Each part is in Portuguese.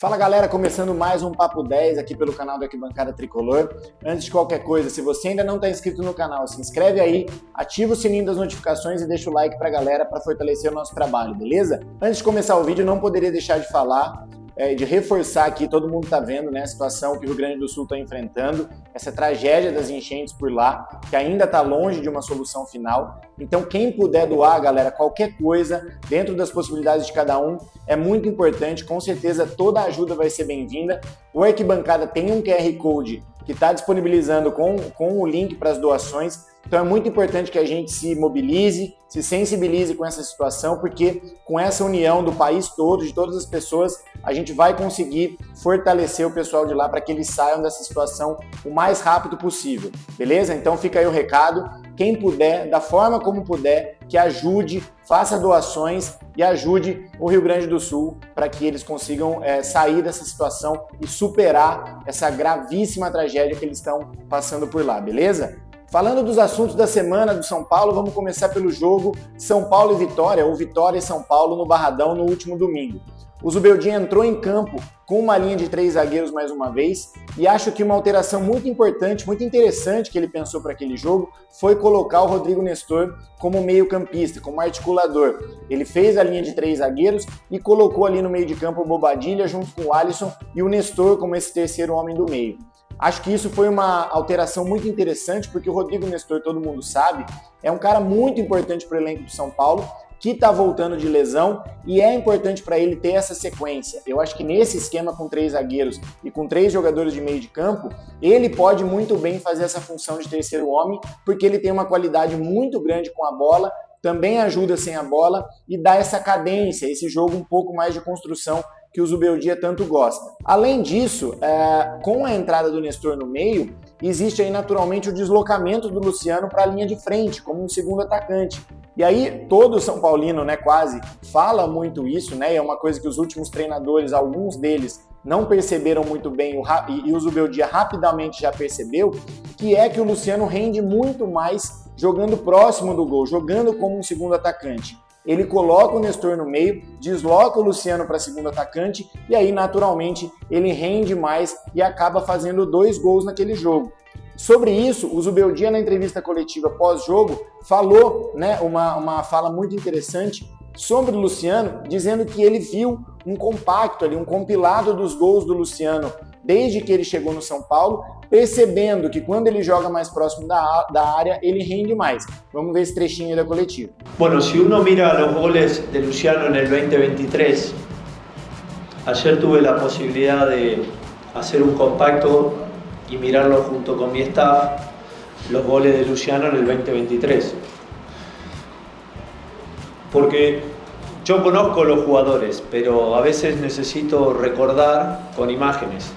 Fala galera, começando mais um Papo 10 aqui pelo canal do Arquibancada Tricolor. Antes de qualquer coisa, se você ainda não está inscrito no canal, se inscreve aí, ativa o sininho das notificações e deixa o like pra galera para fortalecer o nosso trabalho, beleza? Antes de começar o vídeo, não poderia deixar de falar, de reforçar aqui, todo mundo está vendo, né, a situação que o Rio Grande do Sul está enfrentando, essa tragédia das enchentes por lá, que ainda está longe de uma solução final. Então quem puder doar, galera, qualquer coisa, dentro das possibilidades de cada um, é muito importante, com certeza toda ajuda vai ser bem-vinda. O Arquibancada tem um QR Code que está disponibilizando com o link para as doações, então é muito importante que a gente se mobilize, se sensibilize com essa situação, porque com essa união do país todo, de todas as pessoas, a gente vai conseguir fortalecer o pessoal de lá para que eles saiam dessa situação o mais rápido possível, beleza? Então fica aí o recado, quem puder, da forma como puder, que ajude, faça doações e ajude o Rio Grande do Sul para que eles consigam sair dessa situação e superar essa gravíssima tragédia que eles estão passando por lá, beleza? Falando dos assuntos da semana do São Paulo, vamos começar pelo jogo São Paulo e Vitória, ou Vitória e São Paulo no Barradão no último domingo. O Zubeldia entrou em campo com uma linha de 3 zagueiros mais uma vez, e acho que uma alteração muito importante, muito interessante que ele pensou para aquele jogo foi colocar o Rodrigo Nestor como meio-campista, como articulador. Ele fez a linha de 3 zagueiros e colocou ali no meio de campo o Bobadilla junto com o Alisson e o Nestor como esse terceiro homem do meio. Acho que isso foi uma alteração muito interessante, porque o Rodrigo Nestor, todo mundo sabe, é um cara muito importante para o elenco do São Paulo, que está voltando de lesão e é importante para ele ter essa sequência. Eu acho que nesse esquema com 3 zagueiros e com 3 jogadores de meio de campo, ele pode muito bem fazer essa função de terceiro homem, porque ele tem uma qualidade muito grande com a bola, também ajuda sem a bola e dá essa cadência, esse jogo um pouco mais de construção que o Zubeldia tanto gosta. Além disso, com a entrada do Nestor no meio, existe aí naturalmente o deslocamento do Luciano para a linha de frente, como um segundo atacante. E aí todo São Paulino, né, quase, fala muito isso, né, e é uma coisa que os últimos treinadores, alguns deles, não perceberam muito bem, e o Zubeldia rapidamente já percebeu, que é que o Luciano rende muito mais jogando próximo do gol, jogando como um segundo atacante. Ele coloca o Nestor no meio, desloca o Luciano para segundo atacante e aí naturalmente ele rende mais e acaba fazendo 2 gols naquele jogo. Sobre isso, o Zubeldia na entrevista coletiva pós-jogo falou, né, uma fala muito interessante sobre o Luciano, dizendo que ele viu um compacto ali, um compilado dos gols do Luciano desde que ele chegou no São Paulo, percebendo que quando ele joga mais próximo da área, ele rende mais. Vamos ver esse trechinho da coletiva. Bueno, si uno mira los goles de Luciano en el 2023, ayer tuve la posibilidad de hacer un compacto y mirarlo junto con mi staff, los goles de Luciano en el 2023. Porque yo conozco los jugadores, pero a veces necesito recordar con imágenes.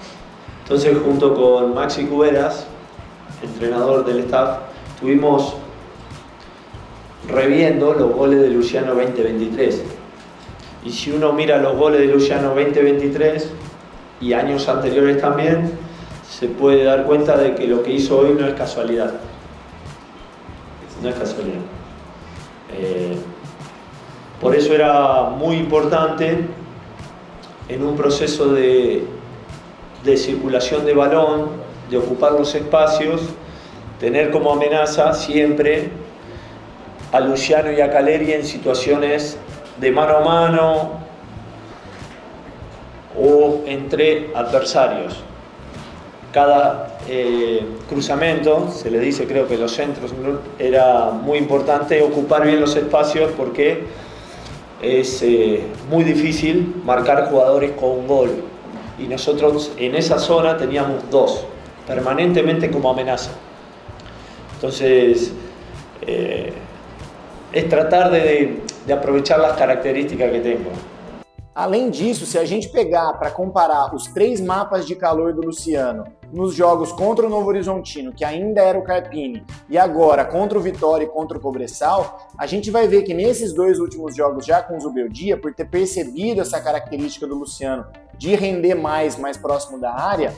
Entonces, junto con Maxi Cuberas, entrenador del staff, estuvimos reviendo los goles de Luciano 2023. Y si uno mira los goles de Luciano 2023 y años anteriores también, se puede dar cuenta de que lo que hizo hoy no es casualidad. No es casualidad. Por eso era muy importante en un proceso de circulación de balón, de ocupar los espacios, tener como amenaza siempre a Luciano y a Caleri en situaciones de mano a mano o entre adversarios. Cada cruzamiento, se le dice, creo que los centros, era muy importante ocupar bien los espacios porque es muy difícil marcar jugadores con un gol. Y nosotros en esa zona teníamos 2, permanentemente como amenaza. Entonces, es tratar de aprovechar las características que tengo. Além disso, se a gente pegar para comparar os 3 mapas de calor do Luciano nos jogos contra o Novo Horizontino, que ainda era o Carpini, e agora contra o Vitória e contra o Cobressal, a gente vai ver que nesses 2 últimos jogos já com o Zubeldia, por ter percebido essa característica do Luciano de render mais próximo da área,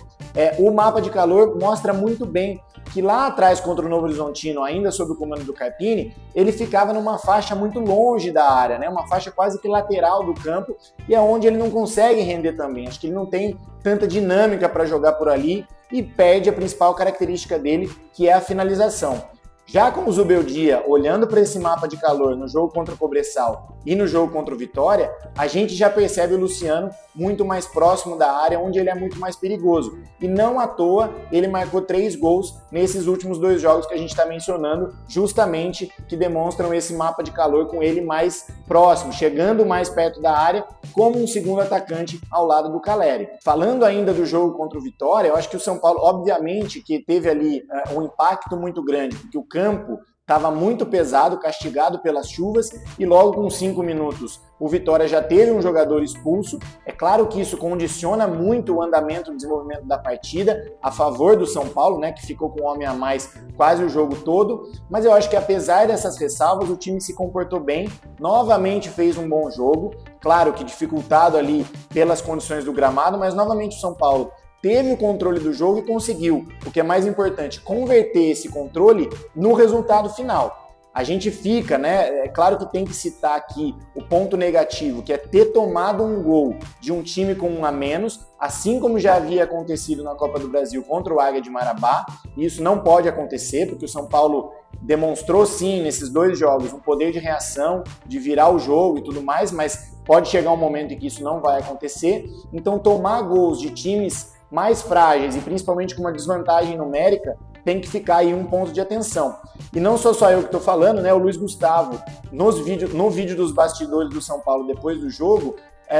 o mapa de calor mostra muito bem que lá atrás contra o Novo Horizontino, ainda sob o comando do Carpini, ele ficava numa faixa muito longe da área, né? Uma faixa quase que lateral do campo, e é onde ele não consegue render também. Acho que ele não tem tanta dinâmica para jogar por ali e perde a principal característica dele, que é a finalização. Já com o Zubeldia, olhando para esse mapa de calor no jogo contra o Cobressal e no jogo contra o Vitória, a gente já percebe o Luciano muito mais próximo da área, onde ele é muito mais perigoso. E não à toa, ele marcou 3 gols nesses últimos 2 jogos que a gente está mencionando, justamente que demonstram esse mapa de calor com ele mais próximo, chegando mais perto da área, como um segundo atacante ao lado do Caleri. Falando ainda do jogo contra o Vitória, eu acho que o São Paulo, obviamente, que teve ali um impacto muito grande, porque o campo estava muito pesado, castigado pelas chuvas, e logo com 5 minutos o Vitória já teve um jogador expulso. É claro que isso condiciona muito o andamento, o desenvolvimento da partida a favor do São Paulo, né, que ficou com um homem a mais quase o jogo todo, mas eu acho que apesar dessas ressalvas, o time se comportou bem, novamente fez um bom jogo, claro que dificultado ali pelas condições do gramado, mas novamente o São Paulo teve o controle do jogo e conseguiu, o que é mais importante, converter esse controle no resultado final. A gente fica, né? É claro que tem que citar aqui o ponto negativo, que é ter tomado um gol de um time com 1 a menos, assim como já havia acontecido na Copa do Brasil contra o Águia de Marabá. E isso não pode acontecer, porque o São Paulo demonstrou sim nesses 2 jogos um poder de reação, de virar o jogo e tudo mais, mas pode chegar um momento em que isso não vai acontecer. Então tomar gols de times mais frágeis e principalmente com uma desvantagem numérica tem que ficar aí um ponto de atenção. E não sou só eu que estou falando, né? O Luiz Gustavo, no vídeo dos bastidores do São Paulo depois do jogo,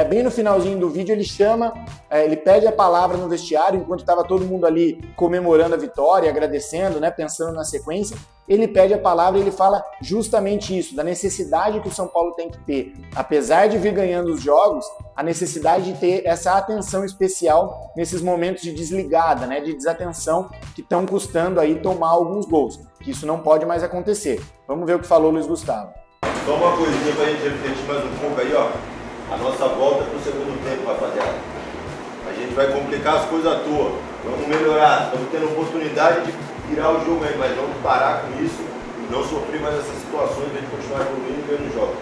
bem no finalzinho do vídeo, ele pede a palavra no vestiário, enquanto estava todo mundo ali comemorando a vitória, agradecendo, né, pensando na sequência. Ele pede a palavra e ele fala justamente isso, da necessidade que o São Paulo tem que ter. Apesar de vir ganhando os jogos, a necessidade de ter essa atenção especial nesses momentos de desligada, né, de desatenção, que estão custando aí tomar alguns gols. Que isso não pode mais acontecer. Vamos ver o que falou o Luiz Gustavo. Só uma coisinha para a gente refletir mais um pouco aí, ó. A nossa volta para o segundo tempo, rapaziada. A gente vai complicar as coisas à toa. Vamos melhorar. Estamos tendo oportunidade de virar o jogo aí, mas vamos parar com isso e não sofrer mais essas situações para a gente continuar evoluindo e ganhando jogos.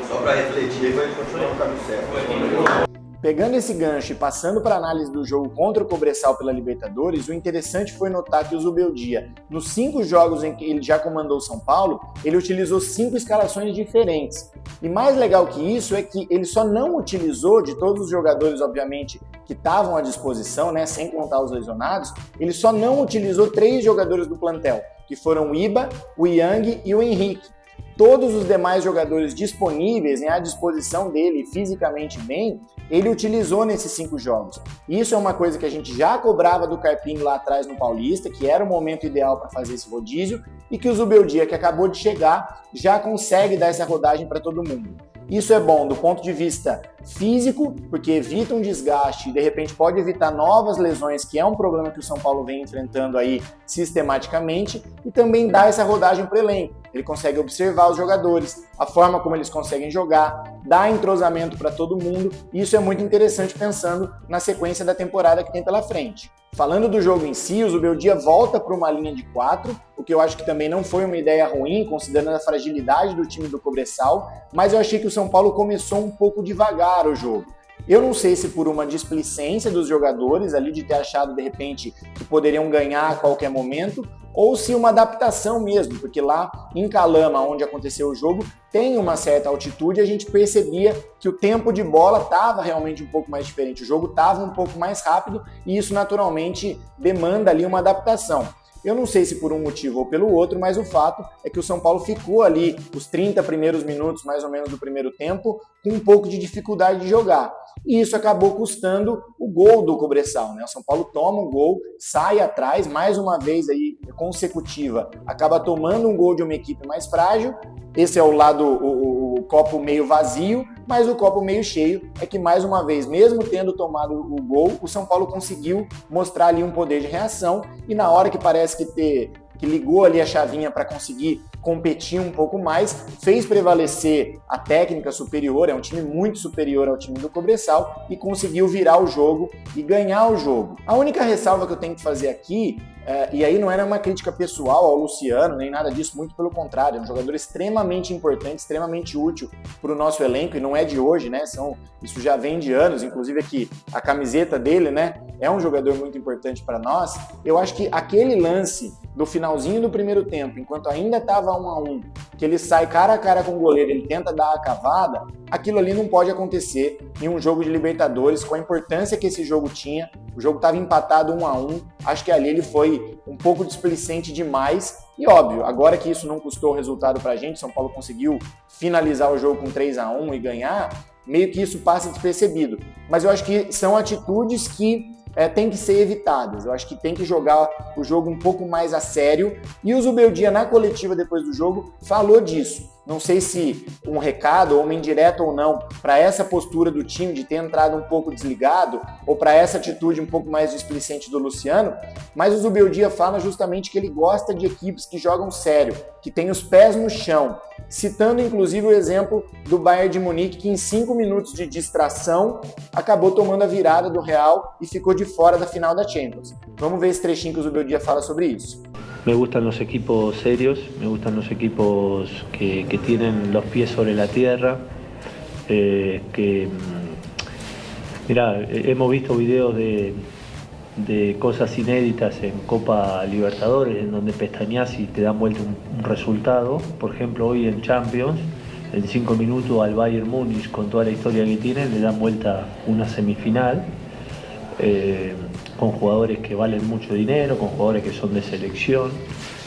Só para refletir aí, para a gente continuar no caminho certo. Pegando esse gancho e passando para a análise do jogo contra o Cobressal pela Libertadores, o interessante foi notar que o Zubeldia, nos 5 jogos em que ele já comandou o São Paulo, ele utilizou 5 escalações diferentes. E mais legal que isso é que ele só não utilizou, de todos os jogadores, obviamente, que estavam à disposição, né, sem contar os lesionados, ele só não utilizou 3 jogadores do plantel, que foram o Iba, o Yang e o Henrique. Todos os demais jogadores disponíveis, à disposição dele fisicamente bem, ele utilizou nesses 5 jogos. Isso é uma coisa que a gente já cobrava do Carpini lá atrás no Paulista, que era o momento ideal para fazer esse rodízio, e que o Zubeldia, que acabou de chegar, já consegue dar essa rodagem para todo mundo. Isso é bom do ponto de vista físico, porque evita um desgaste e de repente pode evitar novas lesões, que é um problema que o São Paulo vem enfrentando aí sistematicamente, e também dá essa rodagem para o elenco. Ele consegue observar os jogadores, a forma como eles conseguem jogar, dá entrosamento para todo mundo, e isso é muito interessante pensando na sequência da temporada que tem pela frente. Falando do jogo em si, o Zubeldia volta para uma linha de 4, o que eu acho que também não foi uma ideia ruim, considerando a fragilidade do time do Cobressal, mas eu achei que o São Paulo começou um pouco devagar o jogo. Eu não sei se por uma displicência dos jogadores ali de ter achado de repente que poderiam ganhar a qualquer momento, ou se uma adaptação mesmo, porque lá em Calama, onde aconteceu o jogo, tem uma certa altitude e a gente percebia que o tempo de bola estava realmente um pouco mais diferente, o jogo estava um pouco mais rápido e isso naturalmente demanda ali uma adaptação. Eu não sei se por um motivo ou pelo outro, mas o fato é que o São Paulo ficou ali os 30 primeiros minutos, mais ou menos, do primeiro tempo, com um pouco de dificuldade de jogar. E isso acabou custando o gol do Cobressal, né? O São Paulo toma um gol, sai atrás, mais uma vez aí consecutiva, acaba tomando um gol de uma equipe mais frágil. Esse é o lado, o copo meio vazio, mas o copo meio cheio é que, mais uma vez, mesmo tendo tomado o gol, o São Paulo conseguiu mostrar ali um poder de reação e na hora que parece que ligou ali a chavinha para conseguir competir um pouco mais, fez prevalecer a técnica superior, é um time muito superior ao time do Cobressal e conseguiu virar o jogo e ganhar o jogo. A única ressalva que eu tenho que fazer aqui, e aí não era uma crítica pessoal ao Luciano, nem nada disso, muito pelo contrário, é um jogador extremamente importante, extremamente útil para o nosso elenco, e não é de hoje, né? Isso já vem de anos, inclusive aqui a camiseta dele, né? É um jogador muito importante para nós. Eu acho que aquele lance do finalzinho do primeiro tempo, enquanto ainda estava 1-1, que ele sai cara a cara com o goleiro, ele tenta dar a cavada, aquilo ali não pode acontecer em um jogo de Libertadores, com a importância que esse jogo tinha. O jogo estava empatado 1-1, acho que ali ele foi um pouco displicente demais, e óbvio, agora que isso não custou resultado pra gente, São Paulo conseguiu finalizar o jogo com 3-1 e ganhar, meio que isso passa despercebido. Mas eu acho que são atitudes que tem que ser evitadas. Eu acho que tem que jogar o jogo um pouco mais a sério. E o Zubeldia, na coletiva depois do jogo, falou disso. Não sei se um recado ou uma indireta ou não para essa postura do time de ter entrado um pouco desligado ou para essa atitude um pouco mais displicente do Luciano, mas o Zubeldia fala justamente que ele gosta de equipes que jogam sério, que têm os pés no chão, citando inclusive o exemplo do Bayern de Munique, que em 5 minutos de distração acabou tomando a virada do Real e ficou de fora da final da Champions. Vamos ver esse trechinho que o Zubeldia fala sobre isso. Me gustan los equipos serios, me gustan los equipos que tienen los pies sobre la tierra, mira, hemos visto videos de cosas inéditas en Copa Libertadores, en donde pestañas y te dan vuelta un resultado. Por ejemplo, hoy en Champions, en 5 minutos al Bayern Múnich, con toda la historia que tiene, le dan vuelta una semifinal. Con jugadores que valen mucho dinero, con jugadores que son de selección.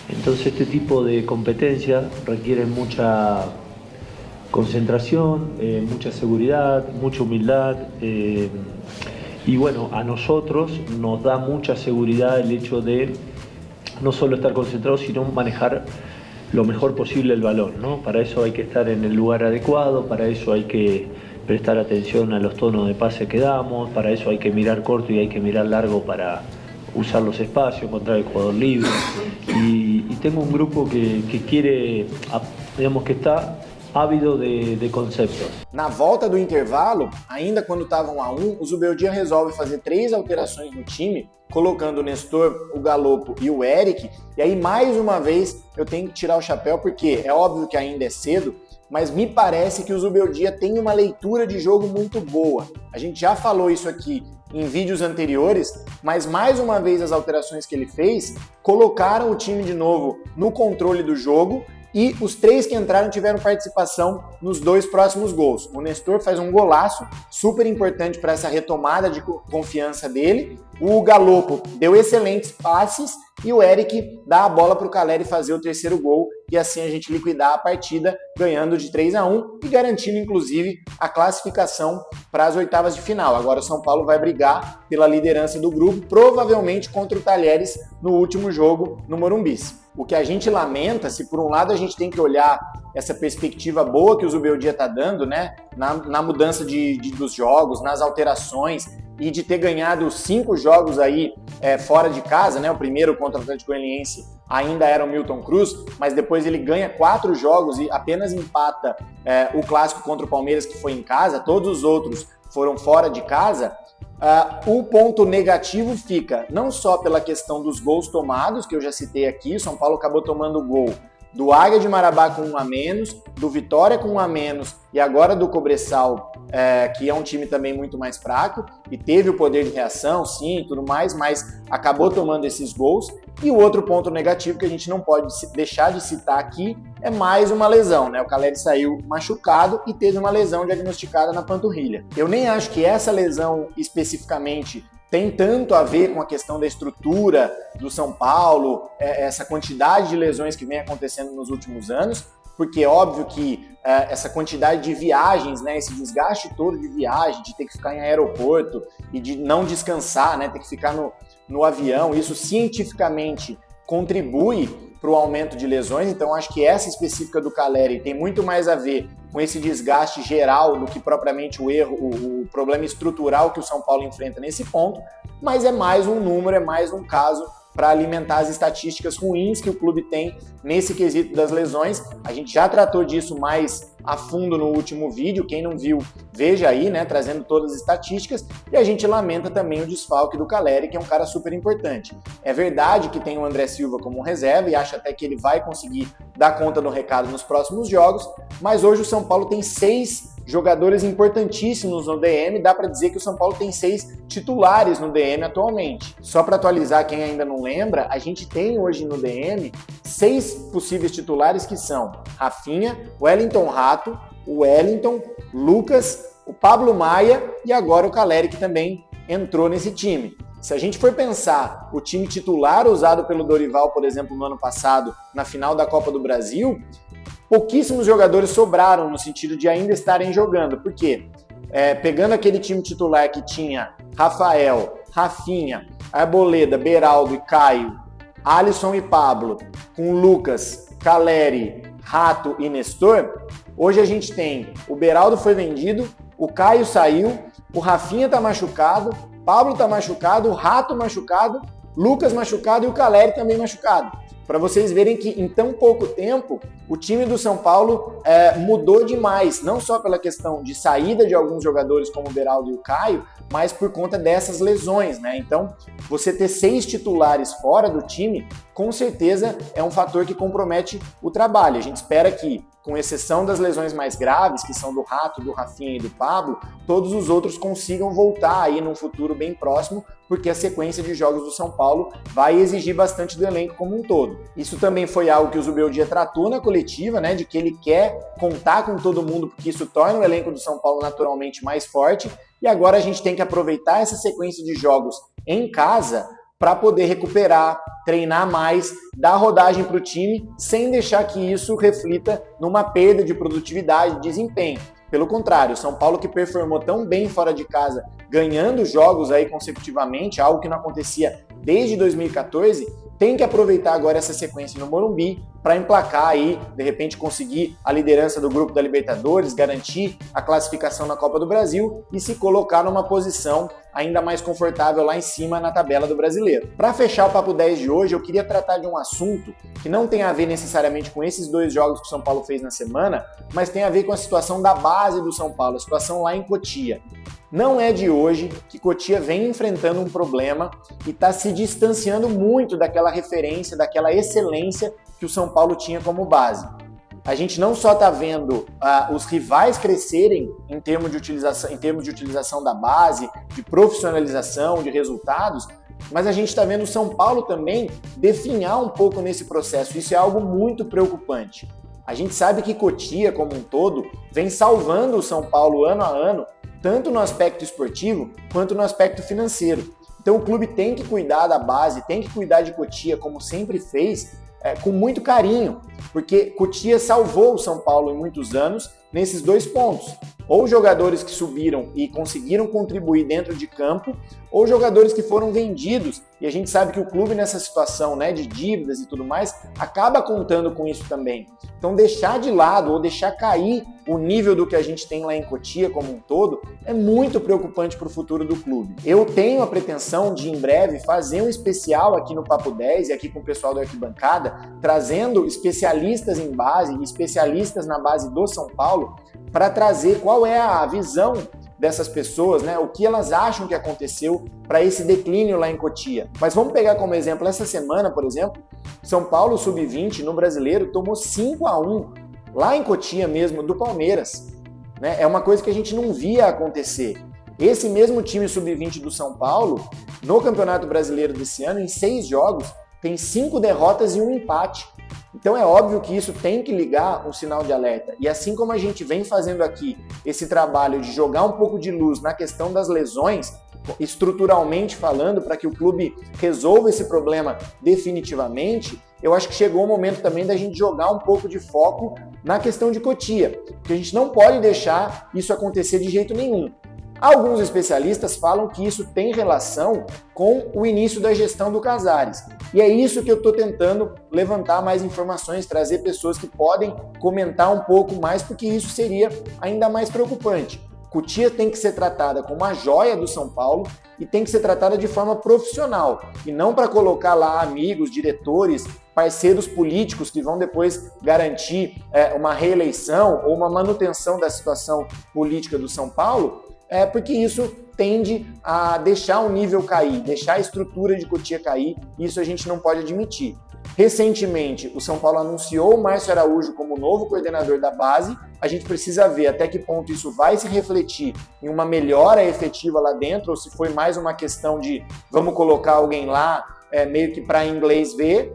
Entonces este tipo de competencias requieren mucha concentración, mucha seguridad, mucha humildad. Y bueno, a nosotros nos da mucha seguridad el hecho de no solo estar concentrados, sino manejar lo mejor posible el balón, ¿no? Para eso hay que estar en el lugar adecuado, para eso hay que prestar atención a los tonos de pase que damos, para eso hay que mirar corto y hay que mirar largo para usar los espacios, encontrar el jugador libre. Y tengo un grupo que quiere, digamos que está ávido de conceptos. Na volta do intervalo, ainda quando estava 1-1, o Zubeldia resolve fazer 3 alterações no time, colocando o Nestor, o Galopo e o Eric, e aí mais uma vez eu tenho que tirar o chapéu, porque é óbvio que ainda é cedo, mas me parece que o Zubeldia tem uma leitura de jogo muito boa. A gente já falou isso aqui em vídeos anteriores, mas mais uma vez as alterações que ele fez colocaram o time de novo no controle do jogo, e os 3 que entraram tiveram participação nos 2 próximos gols. O Nestor faz um golaço super importante para essa retomada de confiança dele, o Galopo deu excelentes passes e o Eric dá a bola para o Caleri fazer o 3º gol, e assim a gente liquidar a partida ganhando de 3-1 e garantindo inclusive a classificação para as oitavas de final. Agora o São Paulo vai brigar pela liderança do grupo, provavelmente contra o Talheres no último jogo no Morumbi. O que a gente lamenta, se por um lado a gente tem que olhar essa perspectiva boa que o Zubeldia está dando, né, na mudança dos jogos, nas alterações, e de ter ganhado 5 jogos aí fora de casa, né, o primeiro contra o Atlético Goianiense ainda era o Milton Cruz, mas depois ele ganha 4 jogos e apenas empata o clássico contra o Palmeiras, que foi em casa, todos os outros foram fora de casa. O ponto negativo fica não só pela questão dos gols tomados, que eu já citei aqui, o São Paulo acabou tomando o gol do Águia de Marabá com 1 a menos, do Vitória com 1 a menos e agora do Cobressal, que é um time também muito mais fraco e teve o poder de reação, sim, e tudo mais, mas acabou tomando esses gols. E o outro ponto negativo que a gente não pode deixar de citar aqui é mais uma lesão, né? O Caleri saiu machucado e teve uma lesão diagnosticada na panturrilha. Eu nem acho que essa lesão especificamente tem tanto a ver com a questão da estrutura do São Paulo, essa quantidade de lesões que vem acontecendo nos últimos anos, porque é óbvio que essa quantidade de viagens, né, esse desgaste todo de viagem, de ter que ficar em aeroporto e de não descansar, né, ter que ficar no avião, isso cientificamente contribui para o aumento de lesões. Então acho que essa específica do Caleri tem muito mais a ver com esse desgaste geral do que propriamente o erro, o problema estrutural que o São Paulo enfrenta nesse ponto, mas é mais um número, é mais um caso para alimentar as estatísticas ruins que o clube tem nesse quesito das lesões. A gente já tratou disso mais a fundo no último vídeo, quem não viu, veja aí, né, trazendo todas as estatísticas, e a gente lamenta também o desfalque do Calleri, que é um cara super importante. É verdade que tem o André Silva como reserva e acha até que ele vai conseguir dar conta do recado nos próximos jogos, mas hoje o São Paulo tem 6 jogadores importantíssimos no DM, dá para dizer que o São Paulo tem 6 titulares no DM atualmente. Só para atualizar quem ainda não lembra, a gente tem hoje no DM 6 possíveis titulares que são Rafinha, Wellington Rato, o Wellington, Lucas, o Pablo Maia e agora o Calleri, que também entrou nesse time. Se a gente for pensar o time titular usado pelo Dorival, por exemplo, no ano passado, na final da Copa do Brasil, pouquíssimos jogadores sobraram no sentido de ainda estarem jogando. Por quê? Pegando aquele time titular que tinha Rafael, Rafinha, Arboleda, Beraldo e Caio, Alisson e Pablo, com Lucas, Calleri, Rato e Nestor, hoje a gente tem o Beraldo foi vendido, o Caio saiu, o Rafinha tá machucado, Pablo tá machucado, o Rato machucado, Lucas machucado e o Calleri também machucado. Para vocês verem que em tão pouco tempo o time do São Paulo mudou demais, não só pela questão de saída de alguns jogadores como o Beraldo e o Caio, mas por conta dessas lesões, né? Então, você ter 6 titulares fora do time, com certeza é um fator que compromete o trabalho. A gente espera que, com exceção das lesões mais graves, que são do Rato, do Rafinha e do Pablo, todos os outros consigam voltar aí num futuro bem próximo, porque a sequência de jogos do São Paulo vai exigir bastante do elenco como um todo. Isso também foi algo que o Zubeldia tratou na coletiva, né, de que ele quer contar com todo mundo, porque isso torna o elenco do São Paulo naturalmente mais forte, e agora a gente tem que aproveitar essa sequência de jogos em casa para poder recuperar, treinar mais, dar rodagem para o time, sem deixar que isso reflita numa perda de produtividade, de desempenho. Pelo contrário, o São Paulo que performou tão bem fora de casa, ganhando jogos aí consecutivamente, algo que não acontecia desde 2014, tem que aproveitar agora essa sequência no Morumbi para emplacar aí, de repente conseguir a liderança do grupo da Libertadores, garantir a classificação na Copa do Brasil e se colocar numa posição ainda mais confortável lá em cima na tabela do Brasileiro. Para fechar o Papo 10 de hoje, eu queria tratar de um assunto que não tem a ver necessariamente com esses 2 jogos que o São Paulo fez na semana, mas tem a ver com a situação da base do São Paulo, a situação lá em Cotia. Não é de hoje que Cotia vem enfrentando um problema e está se distanciando muito daquela referência, daquela excelência que o São Paulo tinha como base. A gente não só está vendo os rivais crescerem em termos de utilização da base, de profissionalização, de resultados, mas a gente está vendo o São Paulo também definhar um pouco nesse processo. Isso é algo muito preocupante. A gente sabe que Cotia, como um todo, vem salvando o São Paulo ano a ano, tanto no aspecto esportivo quanto no aspecto financeiro. Então o clube tem que cuidar da base, tem que cuidar de Cotia, como sempre fez, com muito carinho, porque Cotia salvou o São Paulo em muitos anos nesses 2 pontos. Ou jogadores que subiram e conseguiram contribuir dentro de campo, ou jogadores que foram vendidos. E a gente sabe que o clube nessa situação, né, de dívidas e tudo mais, acaba contando com isso também. Então deixar de lado ou deixar cair o nível do que a gente tem lá em Cotia como um todo é muito preocupante para o futuro do clube. Eu tenho a pretensão de em breve fazer um especial aqui no Papo 10 e aqui com o pessoal da Arquibancada, trazendo especialistas em base e especialistas na base do São Paulo para trazer qual é a visão dessas pessoas, né? O que elas acham que aconteceu para esse declínio lá em Cotia. Mas vamos pegar como exemplo, essa semana, por exemplo, São Paulo Sub-20 no Brasileiro tomou 5-1 lá em Cotia mesmo, do Palmeiras. Né? É uma coisa que a gente não via acontecer. Esse mesmo time Sub-20 do São Paulo, no Campeonato Brasileiro desse ano, em 6 jogos, tem 5 derrotas e 1 empate. Então é óbvio que isso tem que ligar um sinal de alerta. E assim como a gente vem fazendo aqui esse trabalho de jogar um pouco de luz na questão das lesões, estruturalmente falando, para que o clube resolva esse problema definitivamente, eu acho que chegou o momento também da gente jogar um pouco de foco na questão de Cotia, porque a gente não pode deixar isso acontecer de jeito nenhum. Alguns especialistas falam que isso tem relação com o início da gestão do Casares. E é isso que eu estou tentando levantar mais informações, trazer pessoas que podem comentar um pouco mais, porque isso seria ainda mais preocupante. Cotia tem que ser tratada como uma joia do São Paulo e tem que ser tratada de forma profissional e não para colocar lá amigos, diretores, parceiros políticos que vão depois garantir uma reeleição ou uma manutenção da situação política do São Paulo, porque isso tende a deixar o nível cair, deixar a estrutura de Cotia cair, e isso a gente não pode admitir. Recentemente, o São Paulo anunciou o Márcio Araújo como novo coordenador da base. A gente precisa ver até que ponto isso vai se refletir em uma melhora efetiva lá dentro, ou se foi mais uma questão de vamos colocar alguém lá meio que para inglês ver.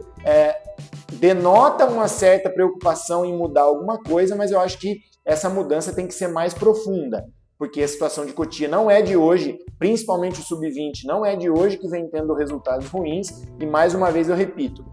Denota uma certa preocupação em mudar alguma coisa, mas eu acho que essa mudança tem que ser mais profunda, porque a situação de Cotia não é de hoje, principalmente o Sub-20, não é de hoje que vem tendo resultados ruins, e mais uma vez eu repito,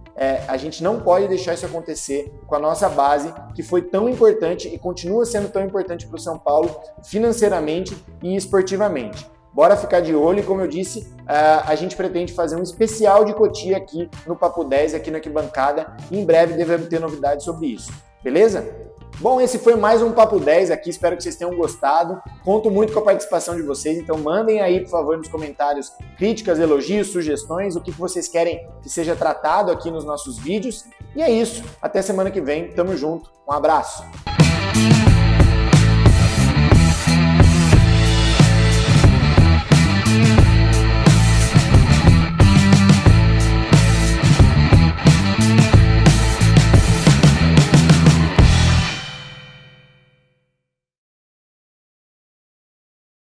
a gente não pode deixar isso acontecer com a nossa base, que foi tão importante e continua sendo tão importante para o São Paulo financeiramente e esportivamente. Bora ficar de olho e, como eu disse, a gente pretende fazer um especial de Cotia aqui no Papo 10, aqui na Arquibancada, e em breve devemos ter novidades sobre isso, beleza? Bom, esse foi mais um Papo 10 aqui, espero que vocês tenham gostado. Conto muito com a participação de vocês, então mandem aí, por favor, nos comentários críticas, elogios, sugestões, o que vocês querem que seja tratado aqui nos nossos vídeos. E é isso, até semana que vem, tamo junto, um abraço!